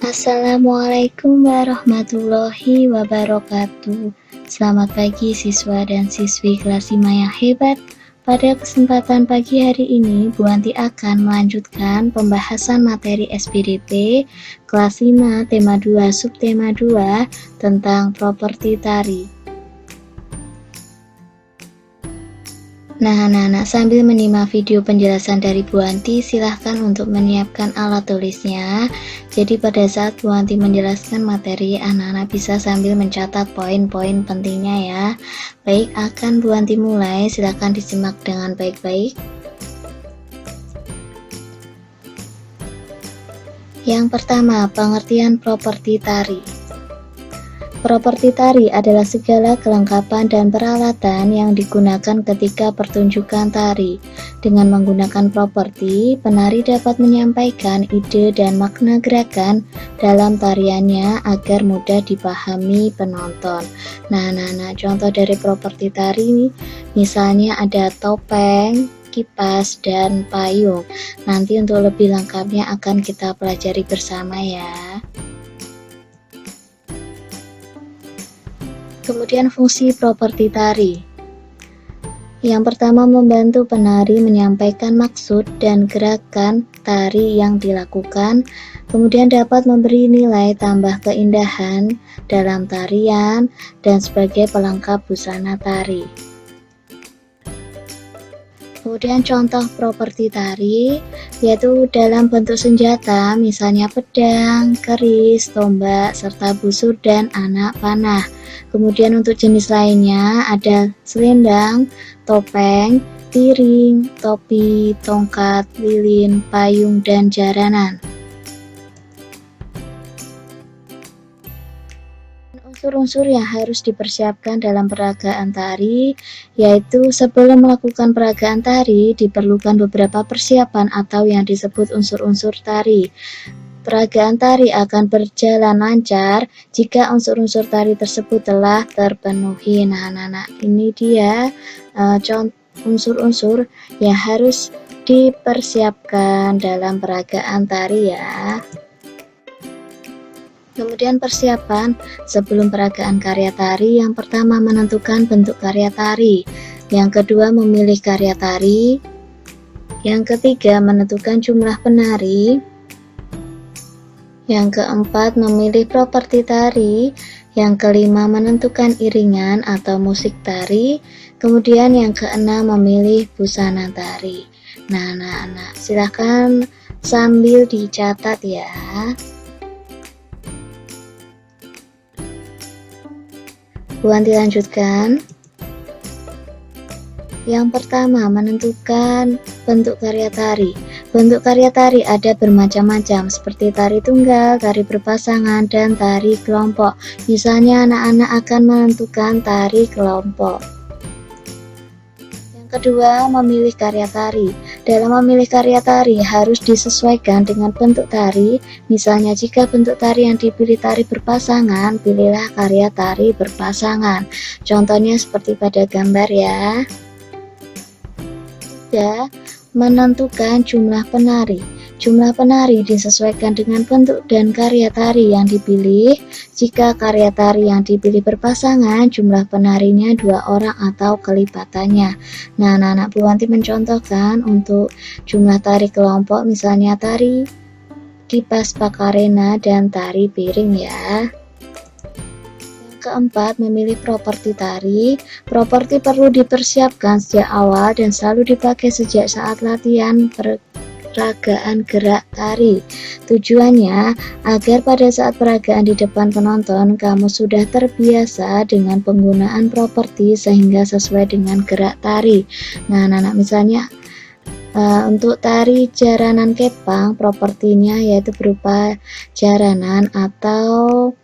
Assalamualaikum warahmatullahi wabarakatuh. Selamat pagi siswa dan siswi kelas 5 yang hebat. Pada kesempatan pagi hari ini, Bu Anti akan melanjutkan pembahasan materi SPDP kelas 5 tema 2 subtema 2 tentang properti tari. Nah, anak-anak, sambil menyimak video penjelasan dari Bu Anti, silahkan untuk menyiapkan alat tulisnya. Jadi pada saat Bu Anti menjelaskan materi, anak-anak bisa sambil mencatat poin-poin pentingnya ya. Baik, akan Bu Anti mulai, silahkan disimak dengan baik-baik. Yang pertama, pengertian properti tari. Properti tari adalah segala kelengkapan dan peralatan yang digunakan ketika pertunjukan tari. Dengan menggunakan properti, penari dapat menyampaikan ide dan makna gerakan dalam tariannya agar mudah dipahami penonton. Nah, contoh dari properti tari misalnya ada topeng, kipas, dan payung. Nanti untuk lebih lengkapnya akan kita pelajari bersama ya. Kemudian fungsi properti tari. Yang pertama, membantu penari menyampaikan maksud dan gerakan tari yang dilakukan. Kemudian dapat memberi nilai tambah keindahan dalam tarian dan sebagai pelengkap busana tari. Kemudian contoh properti tari yaitu dalam bentuk senjata, misalnya pedang, keris, tombak, serta busur dan anak panah. Kemudian untuk jenis lainnya ada selendang, topeng, piring, topi, tongkat, lilin, payung, dan jaranan. Unsur-unsur yang harus dipersiapkan dalam peragaan tari, yaitu sebelum melakukan peragaan tari diperlukan beberapa persiapan atau yang disebut unsur-unsur tari. Peragaan tari akan berjalan lancar jika unsur-unsur tari tersebut telah terpenuhi. Nah, ini dia unsur-unsur yang harus dipersiapkan dalam peragaan tari ya. Kemudian persiapan sebelum peragaan karya tari, yang pertama menentukan bentuk karya tari, yang kedua memilih karya tari, yang ketiga menentukan jumlah penari, yang keempat memilih properti tari, yang kelima menentukan iringan atau musik tari, kemudian yang keenam memilih busana tari. Nah, silahkan sambil dicatat ya. Bu Anti lanjutkan. Yang pertama, menentukan bentuk karya tari. Bentuk karya tari ada bermacam-macam, seperti tari tunggal, tari berpasangan, dan tari kelompok. Misalnya anak-anak akan menentukan tari kelompok. Yang kedua, memilih karya tari. Dalam memilih karya tari harus disesuaikan dengan bentuk tari. Misalnya jika bentuk tari yang dipilih tari berpasangan, pilihlah karya tari berpasangan. Contohnya seperti pada gambar ya. Ketiga, menentukan jumlah penari. Jumlah penari disesuaikan dengan bentuk dan karya tari yang dipilih. Jika karya tari yang dipilih berpasangan, jumlah penarinya 2 orang atau kelipatannya. Nah, Bu Anti mencontohkan untuk jumlah tari kelompok, misalnya tari kipas pakarena dan tari piring ya. Keempat, memilih properti tari. Properti perlu dipersiapkan sejak awal dan selalu dipakai sejak saat latihan peragaan gerak tari. Tujuannya agar pada saat peragaan di depan penonton kamu sudah terbiasa dengan penggunaan properti sehingga sesuai dengan gerak tari. Nah, misalnya untuk tari jaranan kepang, propertinya yaitu berupa jaranan atau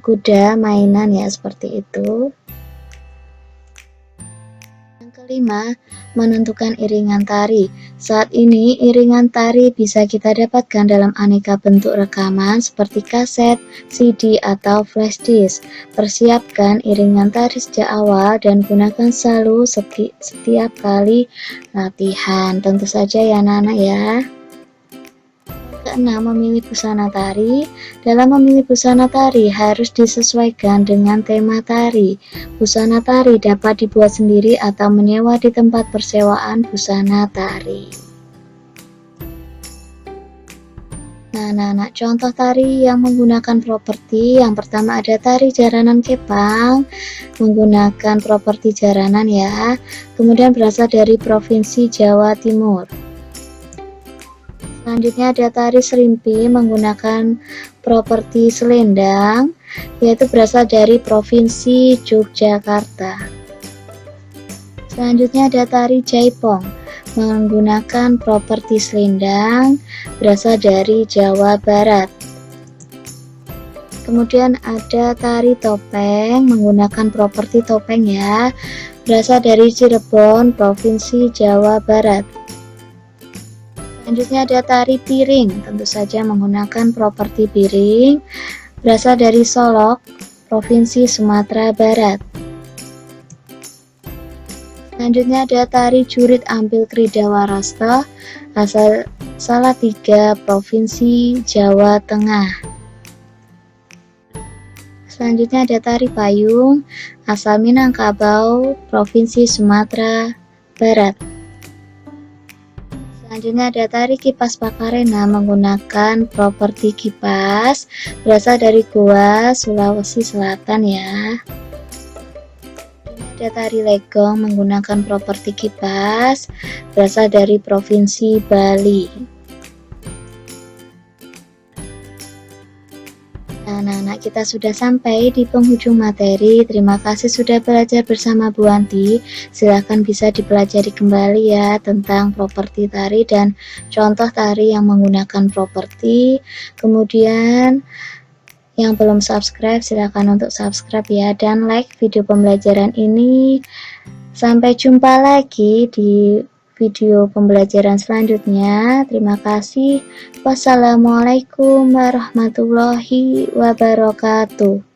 kuda mainan ya, seperti itu. Yang kelima, menentukan iringan tari. Saat ini iringan tari bisa kita dapatkan dalam aneka bentuk rekaman seperti kaset, CD, atau flash disk. Persiapkan iringan tari sejak awal dan gunakan selalu setiap kali latihan. Tentu saja ya anak-anak ya. keenam, memilih busana tari. Dalam memilih busana tari harus disesuaikan dengan tema tari. Busana tari dapat dibuat sendiri atau menyewa di tempat persewaan busana tari. Nah, contoh tari yang menggunakan properti, yang pertama ada tari jaranan kepang, menggunakan properti jaranan ya, kemudian berasal dari Provinsi Jawa Timur. Selanjutnya ada tari serimpi menggunakan properti selendang, yaitu berasal dari Provinsi Yogyakarta. Selanjutnya ada tari jaipong menggunakan properti selendang, berasal dari Jawa Barat. Kemudian ada tari topeng menggunakan properti topeng ya, berasal dari Cirebon, Provinsi Jawa Barat. Selanjutnya ada tari piring, tentu saja menggunakan properti piring, berasal dari Solok, Provinsi Sumatera Barat. Selanjutnya ada tari jurit ampil krida warasta, asal Salatiga, Provinsi Jawa Tengah. Selanjutnya ada tari payung, asal Minangkabau, Provinsi Sumatera Barat. Selanjutnya ada tari kipas pakarena menggunakan properti kipas, berasal dari Goa, Sulawesi Selatan ya. Ada tari legong menggunakan properti kipas, berasal dari Provinsi Bali. Nah, kita sudah sampai di penghujung materi. Terima kasih sudah belajar bersama Bu Anti. Silahkan bisa dipelajari kembali ya tentang properti tari dan contoh tari yang menggunakan properti. Kemudian yang belum subscribe, silakan untuk subscribe ya, dan like video pembelajaran ini. Sampai jumpa lagi di video pembelajaran selanjutnya. Terima kasih. Wassalamualaikum warahmatullahi wabarakatuh.